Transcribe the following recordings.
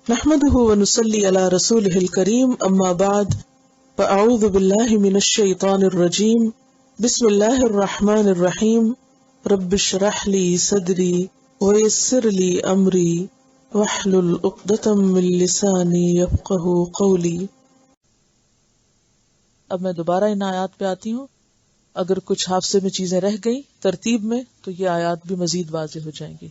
نحمده ونصلي على رسوله الكريم اما بعد فاعوذ بالله من الشيطان الرجيم بسم الله الرحمن الرحيم رب اشرح لي صدري ويسر لي امري واحلل عقدة من لساني يفقهوا قولي. اب میں دوبارہ ان آیات پہ آتی ہوں. اگر کچھ حافظے میں چیزیں رہ گئی ترتیب میں تو یہ آیات بھی مزید واضح ہو جائیں گی.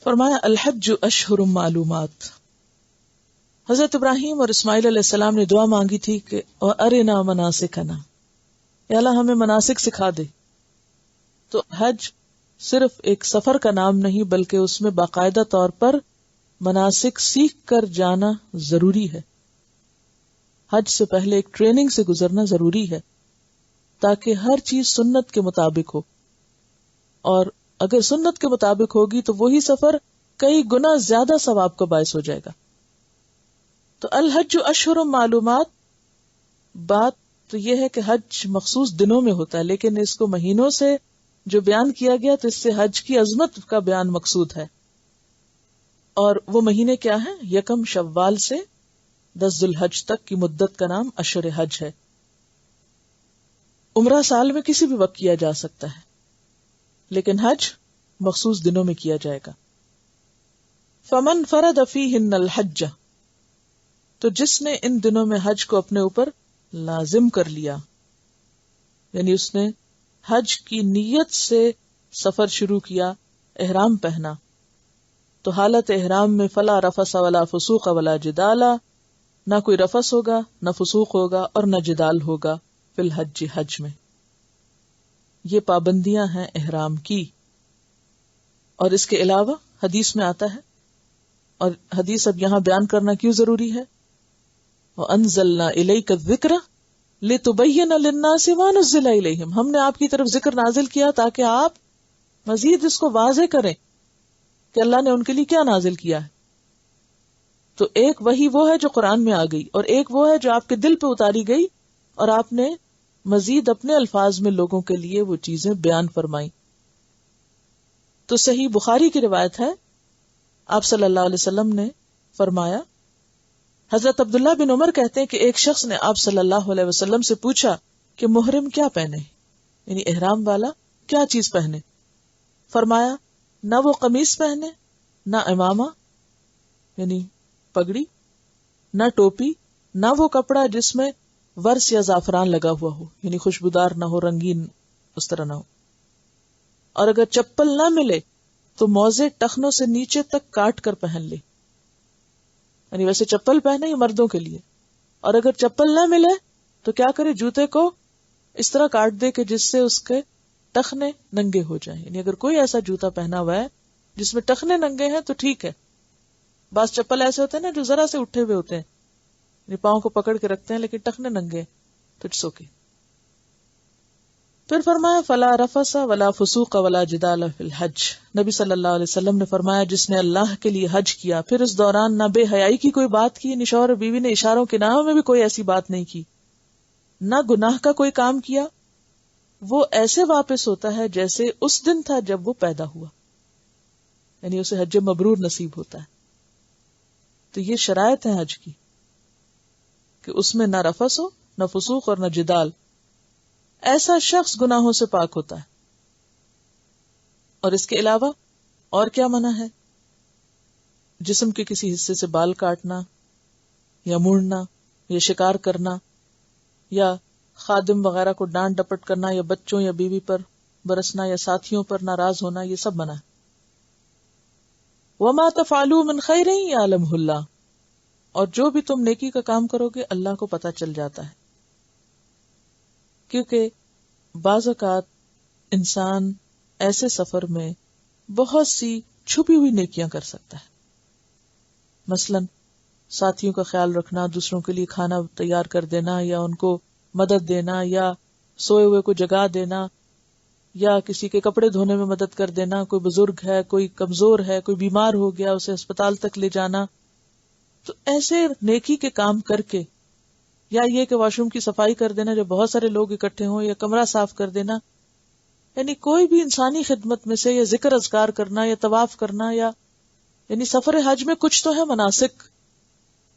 فرمایا الحج اشہر معلومات. حضرت ابراہیم اور اسماعیل علیہ السلام نے دعا مانگی تھی کہ ارنا مناسکنا، یا اللہ ہمیں مناسک سکھا دے. تو حج صرف ایک سفر کا نام نہیں بلکہ اس میں باقاعدہ طور پر مناسک سیکھ کر جانا ضروری ہے. حج سے پہلے ایک ٹریننگ سے گزرنا ضروری ہے تاکہ ہر چیز سنت کے مطابق ہو، اور اگر سنت کے مطابق ہوگی تو وہی سفر کئی گنا زیادہ ثواب کا باعث ہو جائے گا. تو الحج اشہر معلومات، بات تو یہ ہے کہ حج مخصوص دنوں میں ہوتا ہے، لیکن اس کو مہینوں سے جو بیان کیا گیا تو اس سے حج کی عظمت کا بیان مقصود ہے. اور وہ مہینے کیا ہیں؟ یکم شوال سے 10 ذوالحج تک کی مدت کا نام اشہر حج ہے. عمرہ سال میں کسی بھی وقت کیا جا سکتا ہے، لیکن حج مخصوص دنوں میں کیا جائے گا. فمن فرد فیہن الحج، تو جس نے ان دنوں میں حج کو اپنے اوپر لازم کر لیا، یعنی اس نے حج کی نیت سے سفر شروع کیا، احرام پہنا، تو حالت احرام میں فلا رفث ولا فسوق ولا جدال، نہ کوئی رفث ہوگا، نہ فسوق ہوگا، اور نہ جدال ہوگا فی الحج، حج میں. یہ پابندیاں ہیں احرام کی. اور اس کے علاوہ حدیث میں آتا ہے، اور حدیث اب یہاں بیان کرنا کیوں ضروری ہے، وَأَنزَلْنَا إِلَيْكَ الذِّكْرَ لِتُبَيِّنَ لِلنَّاسِ مَا نُزِّلَ إِلَيْهِمْ، ہم نے آپ کی طرف ذکر نازل کیا تاکہ آپ مزید اس کو واضح کریں کہ اللہ نے ان کے لیے کیا نازل کیا ہے. تو ایک وحی وہ ہے جو قرآن میں آ گئی، اور ایک وہ ہے جو آپ کے دل پہ اتاری گئی اور آپ نے مزید اپنے الفاظ میں لوگوں کے لیے وہ چیزیں بیان فرمائی. تو صحیح بخاری کی روایت ہے، آپ صلی اللہ علیہ وسلم نے فرمایا، حضرت عبداللہ بن عمر کہتے ہیں کہ ایک شخص نے آپ صلی اللہ علیہ وسلم سے پوچھا کہ محرم کیا پہنے، یعنی احرام والا کیا چیز پہنے. فرمایا نہ وہ قمیص پہنے، نہ امامہ یعنی پگڑی، نہ ٹوپی، نہ وہ کپڑا جس میں ورس یا زعفران لگا ہوا ہو، یعنی خوشبودار نہ ہو، رنگین اس طرح نہ ہو. اور اگر چپل نہ ملے تو موزے ٹخنوں سے نیچے تک کاٹ کر پہن لے، یعنی ویسے چپل پہنے یہ مردوں کے لیے. اور اگر چپل نہ ملے تو کیا کرے، جوتے کو اس طرح کاٹ دے کہ جس سے اس کے ٹخنے ننگے ہو جائیں. یعنی اگر کوئی ایسا جوتا پہنا ہوا ہے جس میں ٹخنے ننگے ہیں تو ٹھیک ہے. بعض چپل ایسے ہوتے ہیں نا جو ذرا سے اٹھے ہوئے ہوتے ہیں، یعنی پاؤں کو پکڑ کے رکھتے ہیں لیکن ٹخنے ننگے، تو اٹس اوکے. پھر فرمایا فلا رفث ولا فسوق ولا جدال فی الحج. نبی صلی اللہ علیہ وسلم نے فرمایا جس نے اللہ کے لیے حج کیا پھر اس دوران نہ بے حیائی کی کوئی بات کی، شوہر اور بیوی نے اشاروں کے ناموں میں بھی کوئی ایسی بات نہیں کی، نہ گناہ کا کوئی کام کیا، وہ ایسے واپس ہوتا ہے جیسے اس دن تھا جب وہ پیدا ہوا، یعنی اسے حج مبرور نصیب ہوتا ہے. تو یہ شرائط ہے حج کی کہ اس میں نہ رفث ہو، نہ فسوق اور نہ جدال. ایسا شخص گناہوں سے پاک ہوتا ہے. اور اس کے علاوہ اور کیا منع ہے؟ جسم کے کسی حصے سے بال کاٹنا یا موڑنا یا شکار کرنا یا خادم وغیرہ کو ڈانٹ ڈپٹ کرنا یا بچوں یا بیوی پر برسنا یا ساتھیوں پر ناراض ہونا، یہ سب منع ہے. وَمَا تَفْعَلُوا مِنْ خَيْرٍ يَعْلَمْهُ اللَّهُ، اور جو بھی تم نیکی کا کام کرو گے اللہ کو پتہ چل جاتا ہے. کیونکہ بعض اوقات انسان ایسے سفر میں بہت سی چھپی ہوئی نیکیاں کر سکتا ہے. مثلا ساتھیوں کا خیال رکھنا، دوسروں کے لیے کھانا تیار کر دینا، یا ان کو مدد دینا، یا سوئے ہوئے کو جگا دینا، یا کسی کے کپڑے دھونے میں مدد کر دینا. کوئی بزرگ ہے، کوئی کمزور ہے، کوئی بیمار ہو گیا، اسے اسپتال تک لے جانا. تو ایسے نیکی کے کام کر کے، یا یہ کہ واش روم کی صفائی کر دینا جب بہت سارے لوگ اکٹھے ہوں، یا کمرہ صاف کر دینا، یعنی کوئی بھی انسانی خدمت میں سے، یا ذکر اذکار کرنا، یا طواف کرنا، یا یعنی سفر حج میں کچھ تو ہے مناسک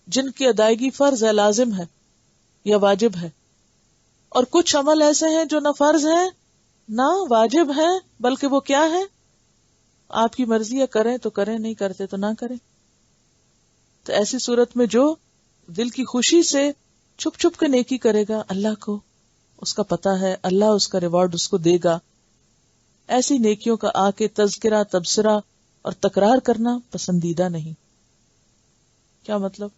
جن کی ادائیگی فرض ہے، لازم ہے یا واجب ہے، اور کچھ عمل ایسے ہیں جو نہ فرض ہیں نہ واجب ہیں، بلکہ وہ کیا ہے، آپ کی مرضی ہے، کریں تو کریں، نہیں کرتے تو نہ کریں. تو ایسی صورت میں جو دل کی خوشی سے چھپ چھپ کے نیکی کرے گا، اللہ کو اس کا پتہ ہے، اللہ اس کا ریوارڈ اس کو دے گا. ایسی نیکیوں کا آ کے تذکرہ، تبصرہ اور تکرار کرنا پسندیدہ نہیں. کیا مطلب؟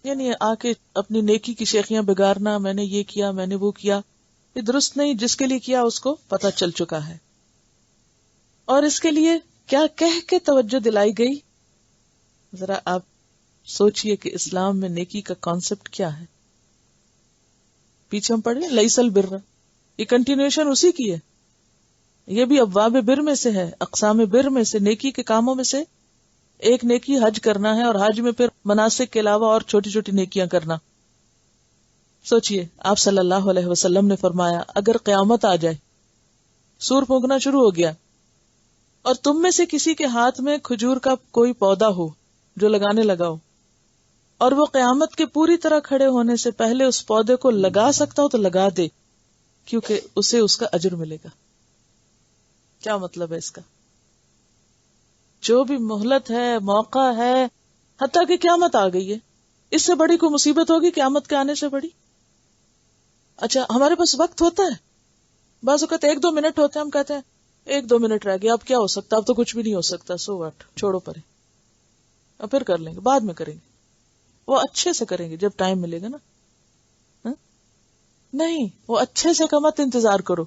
یعنی آ کے اپنی نیکی کی شیخیاں بگارنا، میں نے یہ کیا، میں نے وہ کیا، یہ درست نہیں. جس کے لیے کیا اس کو پتہ چل چکا ہے. اور اس کے لیے کیا کہہ کے توجہ دلائی گئی؟ ذرا آپ سوچئے کہ اسلام میں نیکی کا کانسیپٹ کیا ہے. پیچھے ہم پڑھیں لیس البر، یہ کنٹینیوشن اسی کی ہے. یہ بھی ابواب بر میں سے ہے، اقسام بر میں سے، نیکی کے کاموں میں سے ایک نیکی حج کرنا ہے، اور حج میں پھر مناسک کے علاوہ اور چھوٹی چھوٹی نیکیاں کرنا. سوچئے آپ صلی اللہ علیہ وسلم نے فرمایا اگر قیامت آ جائے، سور پھونکنا شروع ہو گیا، اور تم میں سے کسی کے ہاتھ میں کھجور کا کوئی پودا ہو جو لگانے لگا ہو، اور وہ قیامت کے پوری طرح کھڑے ہونے سے پہلے اس پودے کو لگا سکتا ہو تو لگا دے، کیونکہ اسے اس کا اجر ملے گا. کیا مطلب ہے اس کا؟ جو بھی مہلت ہے، موقع ہے، حتیٰ کہ قیامت آ گئی ہے، اس سے بڑی کوئی مصیبت ہوگی قیامت کے آنے سے بڑی؟ اچھا ہمارے پاس وقت ہوتا ہے، بعض اوقات 1-2 منٹ ہوتے ہیں، ہم کہتے ہیں 1-2 منٹ رہ گیا، اب کیا ہو سکتا، اب تو کچھ بھی نہیں ہو سکتا، سو واٹ، چھوڑو پرے، اب پھر کر لیں گے، بعد میں کریں گے. وہ اچھے سے کریں گے جب ٹائم ملے گا نا. نہیں، وہ اچھے سے کا مت انتظار کرو.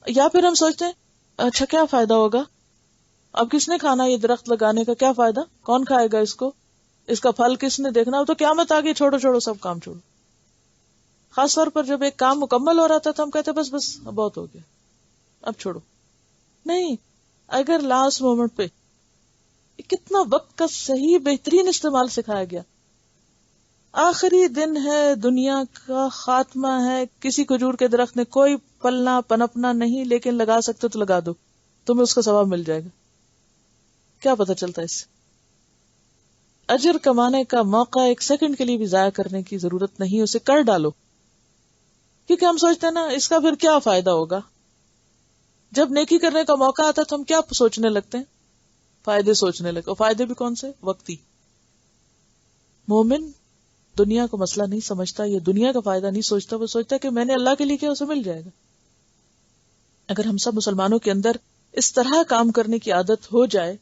یا پھر ہم سوچتے ہیں اچھا کیا فائدہ ہوگا، اب کس نے کھانا، یہ درخت لگانے کا کیا فائدہ، کون کھائے گا اس کو، اس کا پھل کس نے دیکھنا، تو قیامت آ گئی، چھوڑو سب کام چھوڑو. خاص طور پر جب ایک کام مکمل ہو رہا تھا تو ہم کہتے بس بہت ہو گیا، اب چھوڑو. نہیں، اگر لاسٹ مومنٹ پہ کتنا وقت کا صحیح بہترین استعمال سکھایا گیا، آخری دن ہے، دنیا کا خاتمہ ہے، کسی کھجور کے درخت نے کوئی پلنا پنپنا نہیں، لیکن لگا سکتے تو لگا دو، تمہیں اس کا ثواب مل جائے گا. کیا پتہ چلتا ہے اس سے؟ اجر کمانے کا موقع 1 سیکنڈ کے لیے بھی ضائع کرنے کی ضرورت نہیں، اسے کر ڈالو. کیونکہ ہم سوچتے ہیں نا اس کا پھر کیا فائدہ ہوگا. جب نیکی کرنے کا موقع آتا ہے تو ہم کیا سوچنے لگتے ہیں؟ فائدے سوچنے لگتے. اور فائدے بھی کون سے؟ وقتی. مومن دنیا کو مسئلہ نہیں سمجھتا، یہ دنیا کا فائدہ نہیں سوچتا، وہ سوچتا ہے کہ میں نے اللہ کے لیے کیا، اسے مل جائے گا. اگر ہم سب مسلمانوں کے اندر اس طرح کام کرنے کی عادت ہو جائے،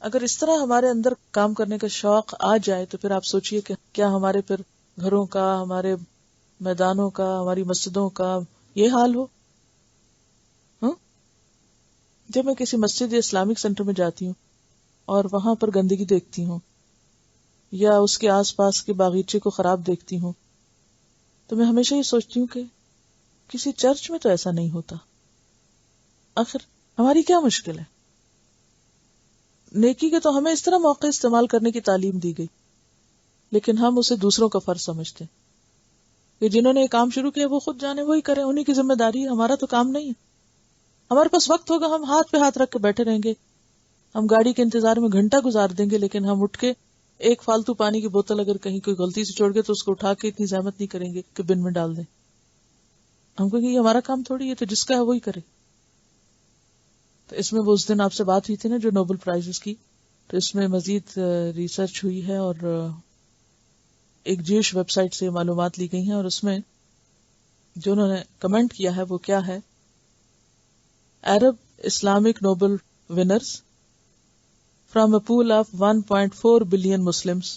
اگر اس طرح ہمارے اندر کام کرنے کا شوق آ جائے، تو پھر آپ سوچئے کہ کیا ہمارے پھر گھروں کا، ہمارے میدانوں کا، ہماری مسجدوں کا یہ حال ہو. جب میں کسی مسجد یا اسلامک سینٹر میں جاتی ہوں اور وہاں پر گندگی دیکھتی ہوں یا اس کے آس پاس کے باغیچے کو خراب دیکھتی ہوں، تو میں ہمیشہ یہ سوچتی ہوں کہ کسی چرچ میں تو ایسا نہیں ہوتا. آخر ہماری کیا مشکل ہے؟ نیکی کے تو ہمیں اس طرح موقع استعمال کرنے کی تعلیم دی گئی، لیکن ہم اسے دوسروں کا فرض سمجھتے ہیں کہ جنہوں نے یہ کام شروع کیا وہ خود جانے، وہی کریں، انہی کی ذمہ داری ہے، ہمارا تو کام نہیں ہے. ہمارے پاس وقت ہوگا، ہم ہاتھ پہ ہاتھ رکھ کے بیٹھے رہیں گے، ہم گاڑی کے انتظار میں گھنٹہ گزار دیں گے، لیکن ہم اٹھ کے ایک فالتو پانی کی بوتل اگر کہیں کوئی غلطی سے چھوڑ گئے تو اس کو اٹھا کے اتنی زحمت نہیں کریں گے کہ بن میں ڈال دیں. ہم کہیں گے یہ ہمارا کام تھوڑی ہے، تو جس کا ہے وہی کرے. تو اس میں وہ اس دن آپ سے بات ہوئی تھی نا جو نوبل پرائزز کی، تو اس میں مزید ریسرچ ہوئی ہے اور ایک جیوش ویب سائٹ سے معلومات لی گئی ہیں، اور اس میں جو انہوں نے کمنٹ کیا ہے وہ کیا ہے: Arab Islamic Nobel winners from a pool of 1.4 billion Muslims.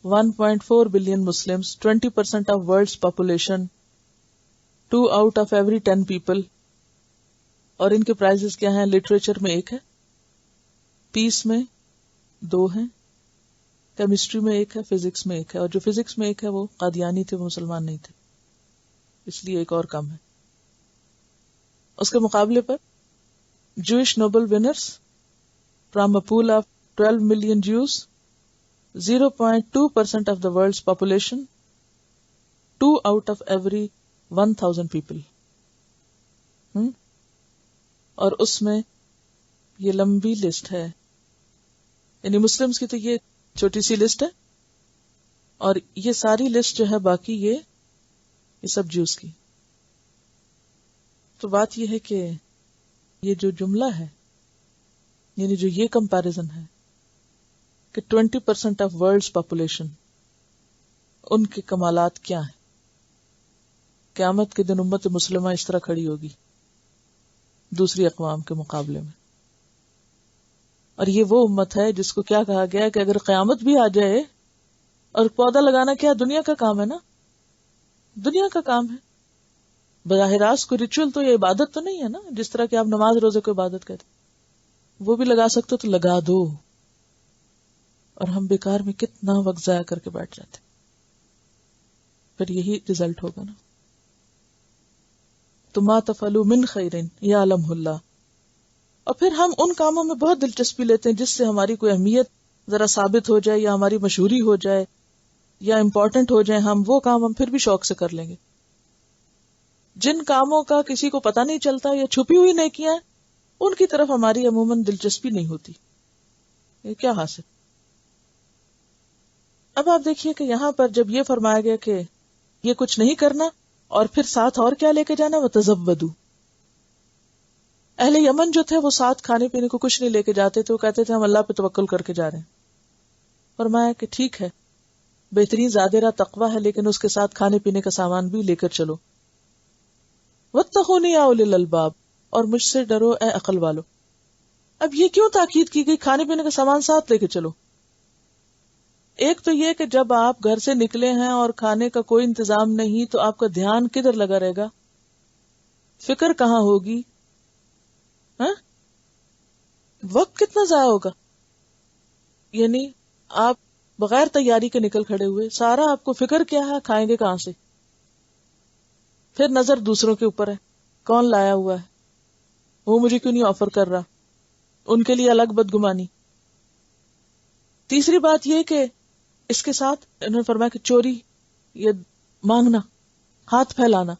1.4 billion Muslims, 20% of world's population, 2 out of every 10 people. اور ان کے پرائزز کیا ہیں؟ لٹریچر میں 1 ہے، پیس میں 2 ہیں، کیمسٹری میں 1 ہے، فزکس میں 1 ہے، اور جو فزکس میں 1 ہے وہ قادیانی تھے، وہ مسلمان نہیں تھے، اس لیے 1 اور کم ہے. اس کے مقابلے پر Jewish Nobel winners from a pool of 12 million Jews, 0.2% of the world's population, 2 out of every 1,000 people. اور اس میں یہ لمبی لسٹ ہے، یعنی مسلمز کی تو یہ چھوٹی سی لسٹ ہے، اور یہ ساری لسٹ جو ہے باقی یہ سب جوز کی. تو بات یہ ہے کہ یہ جو جملہ ہے، یعنی جو یہ کمپیریزن ہے کہ 20% آف ورلڈز پاپولیشن، ان کے کمالات کیا ہیں. قیامت کے دن امت مسلمہ اس طرح کھڑی ہوگی دوسری اقوام کے مقابلے میں. اور یہ وہ امت ہے جس کو کیا کہا گیا کہ اگر قیامت بھی آ جائے، اور پودا لگانا کیا دنیا کا کام ہے نا، دنیا کا کام ہے. براہ راست کوئی ریچول تو یہ عبادت تو نہیں ہے نا، جس طرح کہ آپ نماز روزے کو عبادت کہتے، وہ بھی لگا سکتے تو لگا دو. اور ہم بیکار میں کتنا وقت ضائع کر کے بیٹھ جاتے، پھر یہی رزلٹ ہوگا نا. تو ما تفعلوا من خیر یعلمہ اللہ. اور پھر ہم ان کاموں میں بہت دلچسپی لیتے ہیں جس سے ہماری کوئی اہمیت ذرا ثابت ہو جائے یا ہماری مشہوری ہو جائے یا امپورٹنٹ ہو جائے، ہم وہ کام ہم پھر بھی شوق سے کر لیں گے. جن کاموں کا کسی کو پتہ نہیں چلتا یا چھپی ہوئی نیکیاں ہیں، ان کی طرف ہماری عموماً دلچسپی نہیں ہوتی. یہ کیا حاصل؟ اب آپ دیکھیے کہ یہاں پر جب یہ فرمایا گیا کہ یہ کچھ نہیں کرنا، اور پھر ساتھ اور کیا لے کے جانا، وَتَزَوَّدُوا. اہل یمن جو تھے وہ ساتھ کھانے پینے کو کچھ نہیں لے کے جاتے تھے، وہ کہتے تھے ہم اللہ پہ توکل کر کے جا رہے ہیں. فرمایا کہ ٹھیک ہے، بہترین زیادہ تقویٰ ہے، لیکن اس کے ساتھ کھانے پینے کا سامان بھی لے کر چلو. وَاتَّقُونِ يَا أُولِي الْأَلْبَابِ. اور مجھ سے ڈرو اے عقل والو. اب یہ کیوں تاکید کی گئی کھانے پینے کا سامان ساتھ لے کے چلو؟ ایک تو یہ کہ جب آپ گھر سے نکلے ہیں اور کھانے کا کوئی انتظام نہیں تو آپ کا دھیان کدھر لگا رہے گا، فکر کہاں ہوگی، وقت کتنا ضائع ہوگا. یعنی آپ بغیر تیاری کے نکل کھڑے ہوئے، سارا آپ کو فکر کیا ہے، کھائیں گے کہاں سے. پھر نظر دوسروں کے اوپر ہے، کون لایا ہوا ہے، وہ مجھے کیوں نہیں آفر کر رہا، ان کے لیے الگ بدگمانی. تیسری بات یہ کہ اس کے ساتھ انہوں نے فرمایا کہ چوری یا مانگنا، ہاتھ پھیلانا،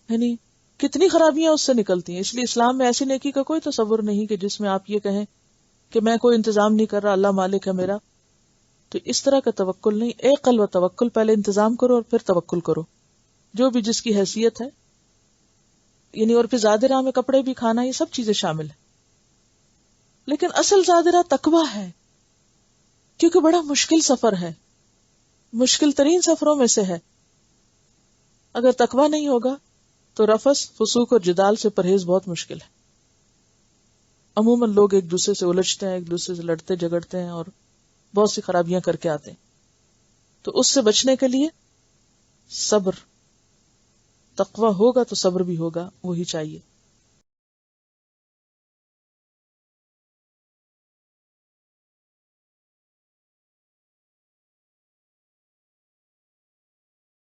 یعنی کتنی خرابیاں اس سے نکلتی ہیں. اس لیے اسلام میں ایسی نیکی کا کوئی تصور نہیں کہ جس میں آپ یہ کہیں کہ میں کوئی انتظام نہیں کر رہا، اللہ مالک ہے میرا. تو اس طرح کا توکل نہیں، ایک قلب و توکل، پہلے انتظام کرو اور پھر توکل کرو، جو بھی جس کی حیثیت ہے. یعنی اور پھر زادرہ میں کپڑے بھی کھانا، یہ سب چیزیں شامل ہیں. لیکن اصل زادرہ تقویٰ ہے، کیونکہ بڑا مشکل سفر ہے، مشکل ترین سفروں میں سے ہے. اگر تقویٰ نہیں ہوگا تو رفث، فسوق اور جدال سے پرہیز بہت مشکل ہے. عموماً لوگ ایک دوسرے سے الجھتے ہیں، ایک دوسرے سے لڑتے جھگڑتے ہیں اور بہت سی خرابیاں کر کے آتے ہیں. تو اس سے بچنے کے لیے صبر، تقویٰ ہوگا تو صبر بھی ہوگا، وہی چاہیے.